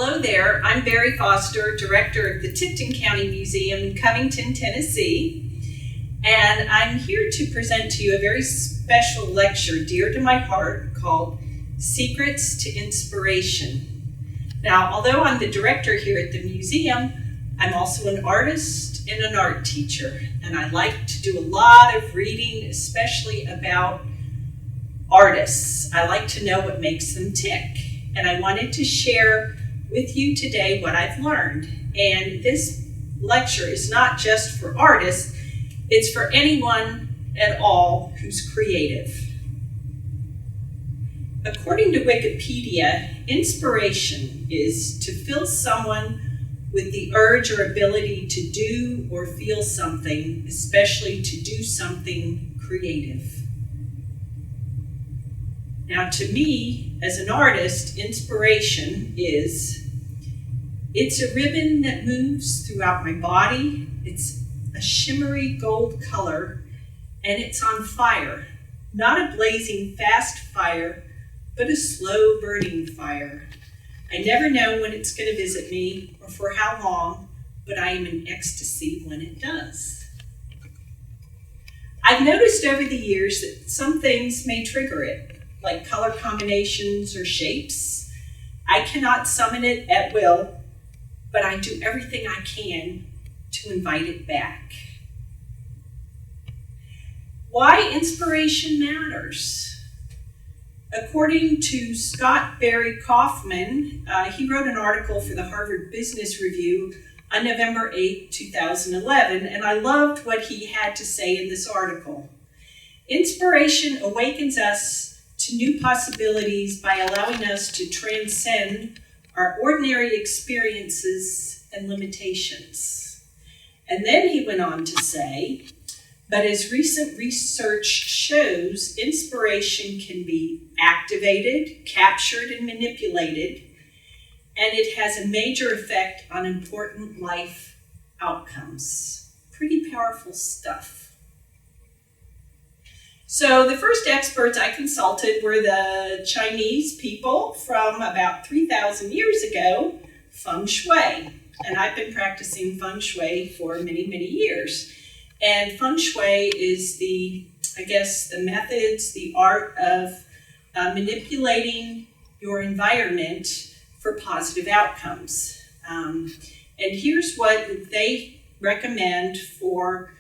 Hello there, I'm Barrie Foster, Director of the Tipton County Museum in Covington, Tennessee, and I'm here to present to you a very special lecture dear to my heart called Secrets to Inspiration. Now, although I'm the director here at the museum, I'm also an artist and an art teacher, and I like to do a lot of reading, especially about artists. I like to know what makes them tick, and I wanted to share with you today what I've learned. And this lecture is not just for artists, it's for anyone at all who's creative. According to Wikipedia, inspiration is to fill someone with the urge or ability to do or feel something, especially to do something creative. Now, to me, as an artist, inspiration it's a ribbon that moves throughout my body. It's a shimmery gold color, and it's on fire. Not a blazing fast fire, but a slow burning fire. I never know when it's going to visit me or for how long, but I am in ecstasy when it does. I've noticed over the years that some things may trigger it, like color combinations or shapes. I cannot summon it at will, but I do everything I can to invite it back. Why inspiration matters. According to Scott Barry Kaufman, he wrote an article for the Harvard Business Review on November 8, 2011, and I loved what he had to say in this article. Inspiration awakens us to new possibilities by allowing us to transcend our ordinary experiences and limitations. And then he went on to say, but as recent research shows, inspiration can be activated, captured, and manipulated, and it has a major effect on important life outcomes. Pretty powerful stuff. So the first experts I consulted were the Chinese people from about 3,000 years ago, Feng Shui. And I've been practicing Feng Shui for many, many years. And Feng Shui is the methods, the art of manipulating your environment for positive outcomes. And here's what they recommend for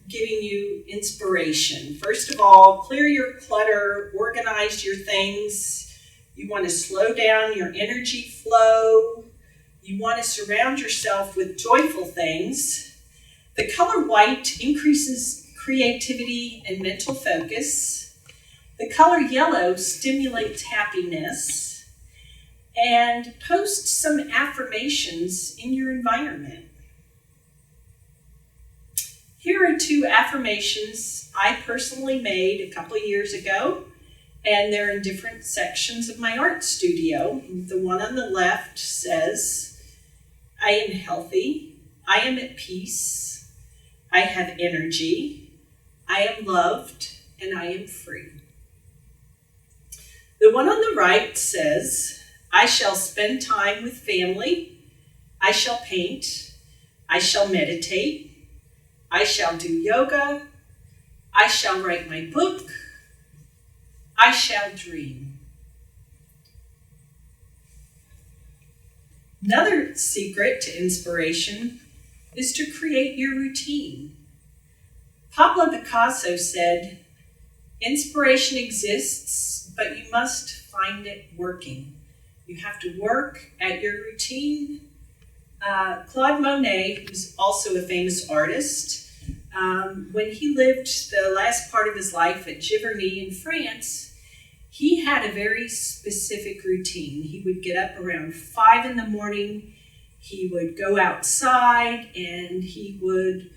giving you inspiration. First of all, clear your clutter, organize your things. You want to slow down your energy flow. You want to surround yourself with joyful things. The color white increases creativity and mental focus. The color yellow stimulates happiness. And post some affirmations in your environment. Here are 2 affirmations I personally made a couple of years ago, and they're in different sections of my art studio. The one on the left says, I am healthy, I am at peace, I have energy, I am loved, and I am free. The one on the right says, I shall spend time with family, I shall paint, I shall meditate, I shall do yoga, I shall write my book, I shall dream. Another secret to inspiration is to create your routine. Pablo Picasso said, inspiration exists, but you must find it working. You have to work at your routine. Claude Monet, who's also a famous artist, when he lived the last part of his life at Giverny in France, he had a very specific routine. He would get up around 5 in the morning, he would go outside, and he would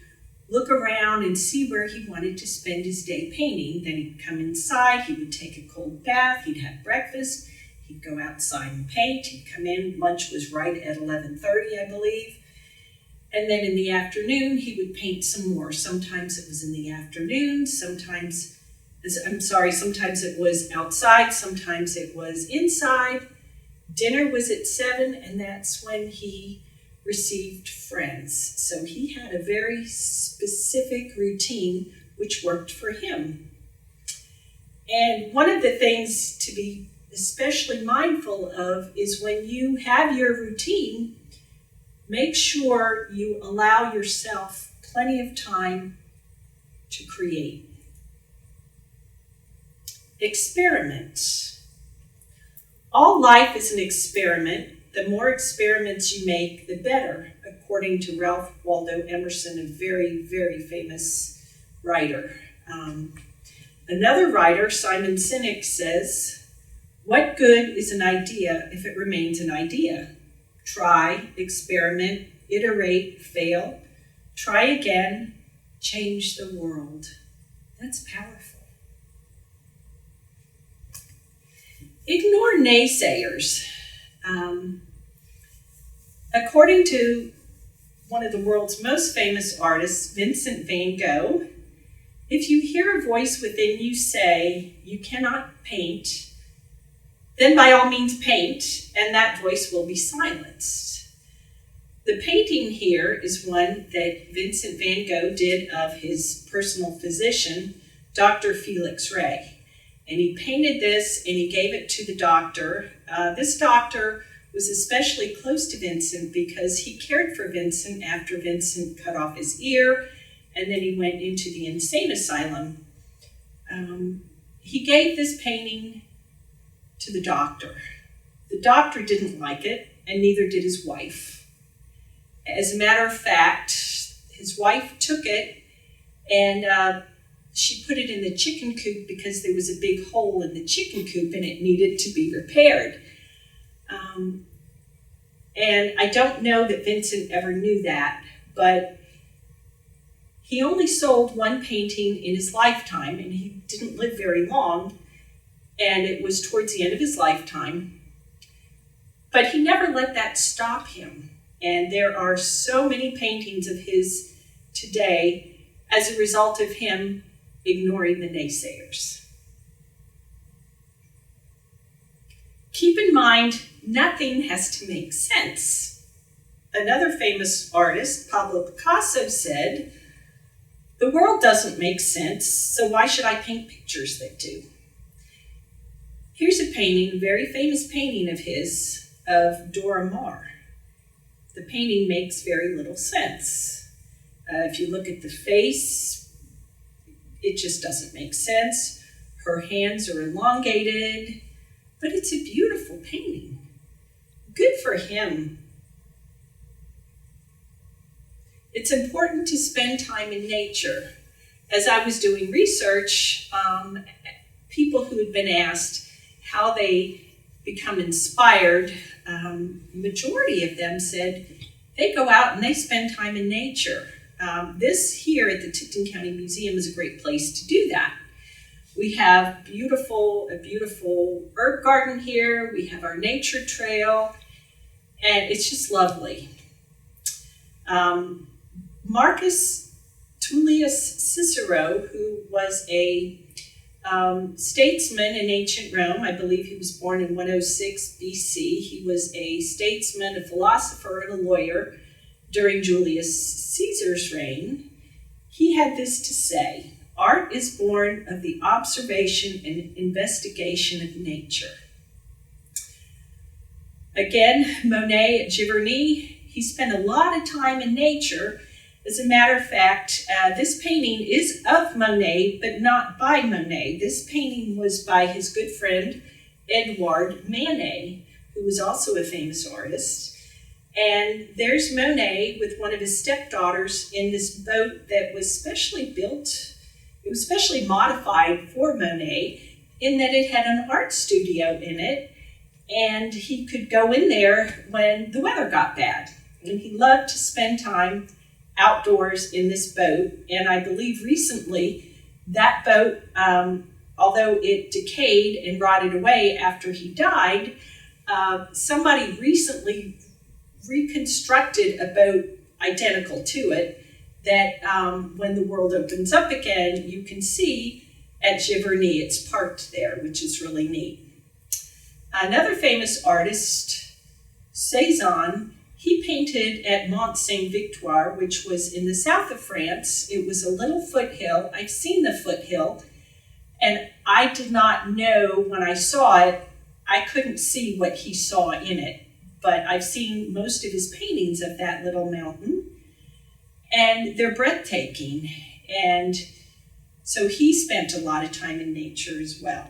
look around and see where he wanted to spend his day painting. Then he'd come inside, he would take a cold bath, he'd have breakfast, he'd go outside and paint, he'd come in, lunch was right at 11:30, I believe. And then in the afternoon, he would paint some more. Sometimes it was in the afternoon, sometimes it was outside, sometimes it was inside. Dinner was at 7, and that's when he received friends. So he had a very specific routine which worked for him. And one of the things to be especially mindful of is when you have your routine, make sure you allow yourself plenty of time to create. Experiment. All life is an experiment. The more experiments you make, the better, according to Ralph Waldo Emerson, a very, very famous writer. Another writer, Simon Sinek, says, "What good is an idea if it remains an idea? Try, experiment, iterate, fail, try again, change the world." That's powerful. Ignore naysayers. According to one of the world's most famous artists, Vincent van Gogh, if you hear a voice within you say, "You cannot paint," then by all means paint, and that voice will be silenced. The painting here is one that Vincent van Gogh did of his personal physician, Dr. Felix Ray. And he painted this and he gave it to the doctor. This doctor was especially close to Vincent because he cared for Vincent after Vincent cut off his ear, and then he went into the insane asylum. He gave this painting to the doctor. The doctor didn't like it, and neither did his wife. As a matter of fact, his wife took it and she put it in the chicken coop because there was a big hole in the chicken coop and it needed to be repaired. And I don't know that Vincent ever knew that, but he only sold one painting in his lifetime, and he didn't live very long, and it was towards the end of his lifetime. But he never let that stop him, and there are so many paintings of his today as a result of him ignoring the naysayers. Keep in mind, nothing has to make sense. Another famous artist, Pablo Picasso, said, "The world doesn't make sense, so why should I paint pictures that do?" Here's a painting, a very famous painting of his, of Dora Maar. The painting makes very little sense. If you look at the face, it just doesn't make sense. Her hands are elongated, but it's a beautiful painting. Good for him. It's important to spend time in nature. As I was doing research, people who had been asked how they become inspired, majority of them said they go out and they spend time in nature. This here at the Tipton County Museum is a great place to do that. We have a beautiful herb garden here. We have our nature trail, and it's just lovely. Marcus Tullius Cicero, who was a statesman in ancient Rome, I believe he was born in 106 BC. He was a statesman, a philosopher, and a lawyer during Julius Caesar's reign. He had this to say: "Art is born of the observation and investigation of nature." Again, Monet at Giverny, he spent a lot of time in nature. As a matter of fact, this painting is of Monet, but not by Monet. This painting was by his good friend, Edouard Manet, who was also a famous artist. And there's Monet with one of his stepdaughters in this boat that was specially built. It was specially modified for Monet in that it had an art studio in it, and he could go in there when the weather got bad. And he loved to spend time outdoors in this boat. And I believe recently that boat, although it decayed and rotted away after he died, somebody recently reconstructed a boat identical to it that when the world opens up again, you can see at Giverny. It's parked there, which is really neat. Another famous artist, Cezanne, he painted at Mont Saint-Victoire, which was in the south of France. It was a little foothill. I've seen the foothill, and I did not know when I saw it, I couldn't see what he saw in it. But I've seen most of his paintings of that little mountain, and they're breathtaking. And so he spent a lot of time in nature as well.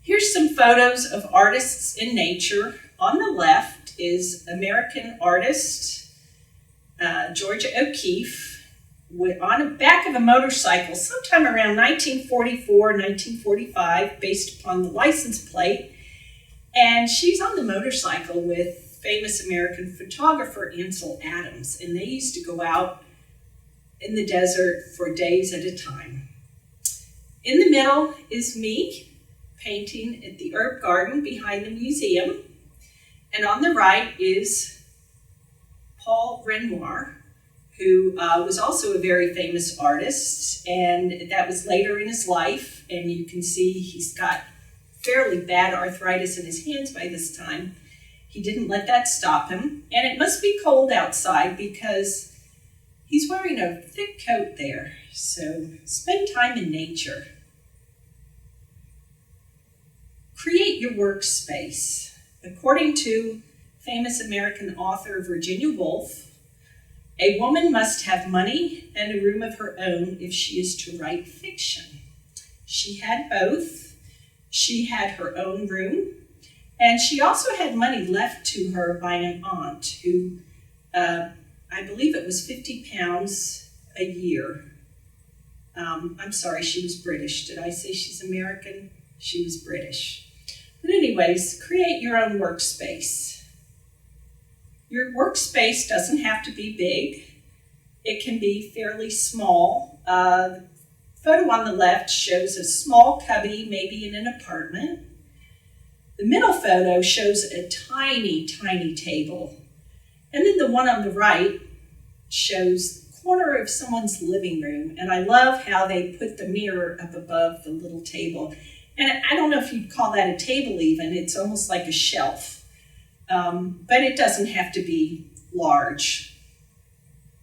Here's some photos of artists in nature. On the left is American artist Georgia O'Keeffe on the back of a motorcycle sometime around 1944, 1945, based upon the license plate. And she's on the motorcycle with famous American photographer Ansel Adams, and they used to go out in the desert for days at a time. In the middle is me, painting at the herb garden behind the museum. And on the right is Paul Renoir, who was also a very famous artist, and that was later in his life. And you can see he's got fairly bad arthritis in his hands by this time. He didn't let that stop him. And it must be cold outside because he's wearing a thick coat there. So spend time in nature. Create your workspace. According to famous American author Virginia Woolf, a woman must have money and a room of her own if she is to write fiction. She had both. She had her own room, and she also had money left to her by an aunt who, I believe it was £50 a year. I'm sorry, she was British. Did I say she's American? She was British. But anyways, create your own workspace. Your workspace doesn't have to be big. It can be fairly small. The photo on the left shows a small cubby, maybe in an apartment. The middle photo shows a tiny, tiny table. And then the one on the right shows the corner of someone's living room. And I love how they put the mirror up above the little table. And I don't know if you'd call that a table even. It's almost like a shelf. But it doesn't have to be large,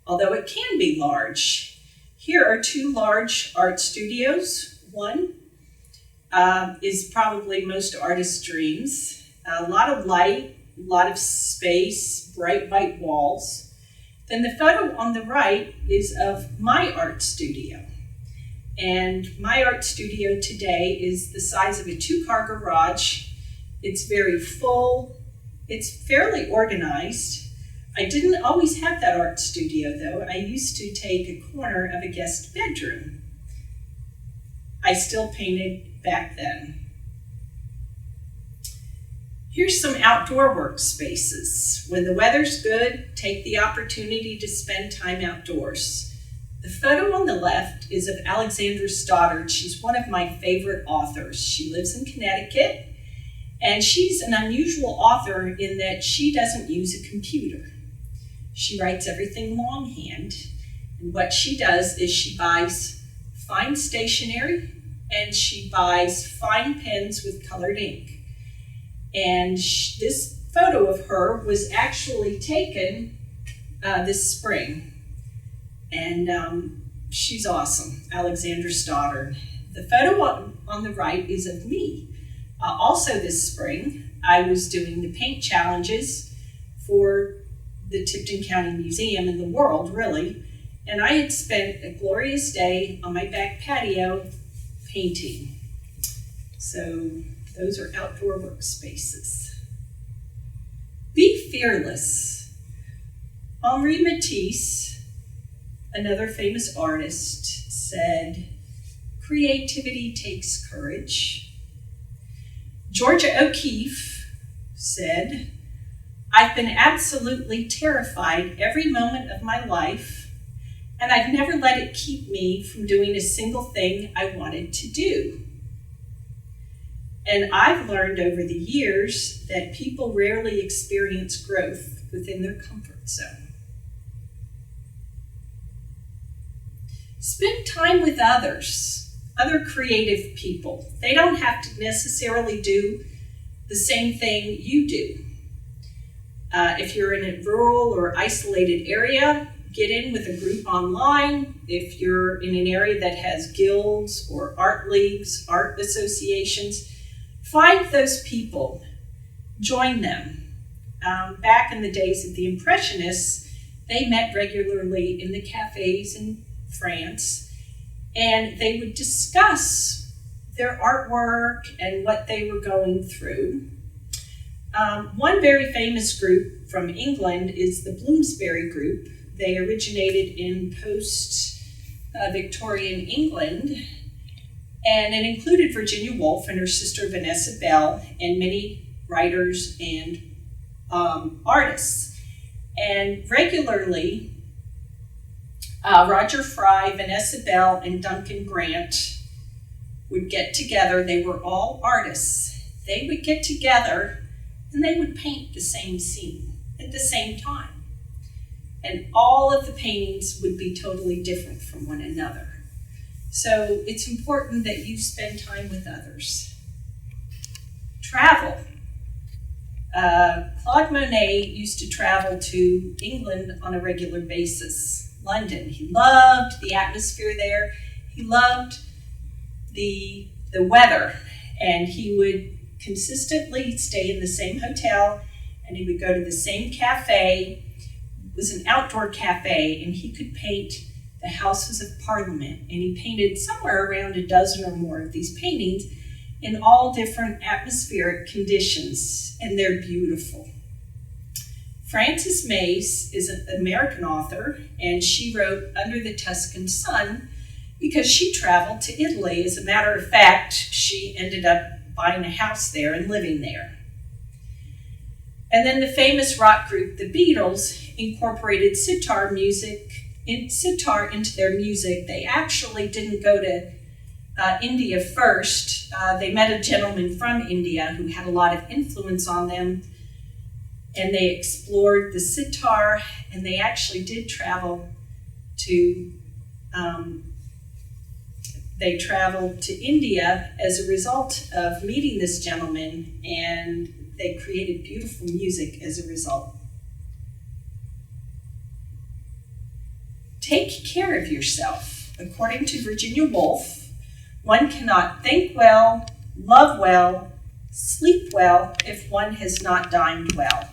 although it can be large. Here are two large art studios. One is probably most artists' dreams. A lot of light, a lot of space, bright white walls. Then the photo on the right is of my art studio. And my art studio today is the size of a two-car garage. It's very full. It's fairly organized. I didn't always have that art studio, though. I used to take a corner of a guest bedroom. I still painted back then. Here's some outdoor workspaces. When the weather's good, take the opportunity to spend time outdoors. The photo on the left is of Alexandra Stoddard. She's one of my favorite authors. She lives in Connecticut, and she's an unusual author in that she doesn't use a computer. She writes everything longhand, and what she does is she buys fine stationery and she buys fine pens with colored ink. And this photo of her was actually taken this spring. And she's awesome, Alexandra Stoddard. The photo on the right is of me. Also this spring, I was doing the paint challenges for the Tipton County Museum and the world, really. And I had spent a glorious day on my back patio painting. So those are outdoor workspaces. Be fearless. Henri Matisse, another famous artist, said, "Creativity takes courage." Georgia O'Keeffe said, "I've been absolutely terrified every moment of my life, and I've never let it keep me from doing a single thing I wanted to do." And I've learned over the years that people rarely experience growth within their comfort zone. Spend time with others. other creative people. They don't have to necessarily do the same thing you do. If you're in a rural or isolated area, get in with a group online. If you're in an area that has guilds or art leagues, art associations, find those people, join them. Back in the days of the Impressionists, they met regularly in the cafes in France, and they would discuss their artwork and what they were going through. One very famous group from England is the Bloomsbury Group. They originated in post-Victorian England, and it included Virginia Woolf and her sister Vanessa Bell and many writers and artists. And regularly, Roger Fry, Vanessa Bell, and Duncan Grant would get together. They were all artists. They would get together and they would paint the same scene at the same time. And all of the paintings would be totally different from one another. So it's important that you spend time with others. Travel. Claude Monet used to travel to England on a regular basis. London. He loved the atmosphere there. He loved the weather. And he would consistently stay in the same hotel, and he would go to the same cafe. It was an outdoor cafe, and he could paint the Houses of Parliament. And he painted somewhere around a dozen or more of these paintings in all different atmospheric conditions, and they're beautiful. Frances Mace is an American author, and she wrote Under the Tuscan Sun because she traveled to Italy. As a matter of fact, she ended up buying a house there and living there. And then the famous rock group, the Beatles, incorporated sitar into their music. They actually didn't go to India first. They met a gentleman from India who had a lot of influence on them, and they explored the sitar, and they actually did travel to India as a result of meeting this gentleman, and they created beautiful music as a result. Take care of yourself. According to Virginia Woolf, one cannot think well, love well, sleep well if one has not dined well.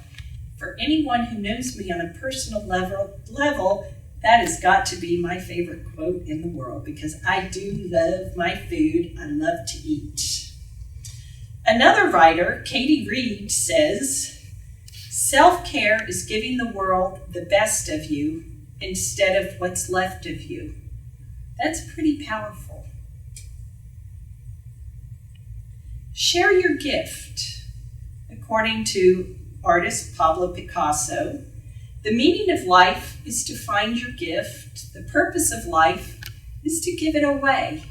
For anyone who knows me on a personal level, that has got to be my favorite quote in the world, because I do love my food. I love to eat. Another writer, Katie Reed, says, self-care is giving the world the best of you instead of what's left of you. That's pretty powerful. Share your gift. According to artist Pablo Picasso, the meaning of life is to find your gift. The purpose of life is to give it away.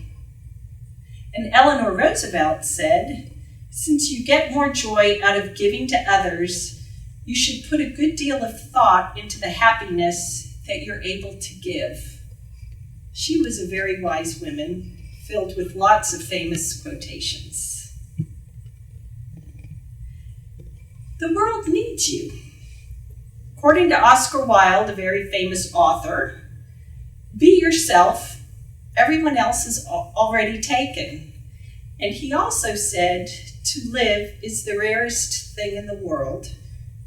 And Eleanor Roosevelt said, since you get more joy out of giving to others, you should put a good deal of thought into the happiness that you're able to give. She was a very wise woman, filled with lots of famous quotations. The world needs you. According to Oscar Wilde, a very famous author, be yourself. Everyone else is already taken. And he also said, to live is the rarest thing in the world.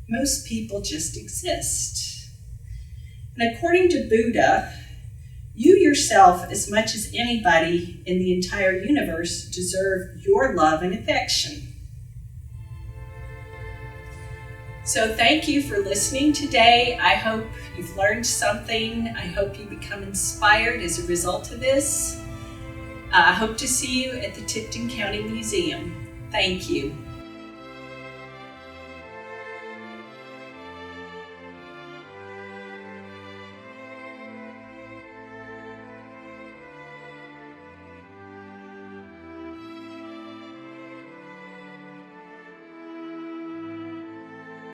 Most people just exist. And according to Buddha, you yourself, as much as anybody in the entire universe, deserve your love and affection. So thank you for listening today. I hope you've learned something. I hope you become inspired as a result of this. I hope to see you at the Tipton County Museum. Thank you.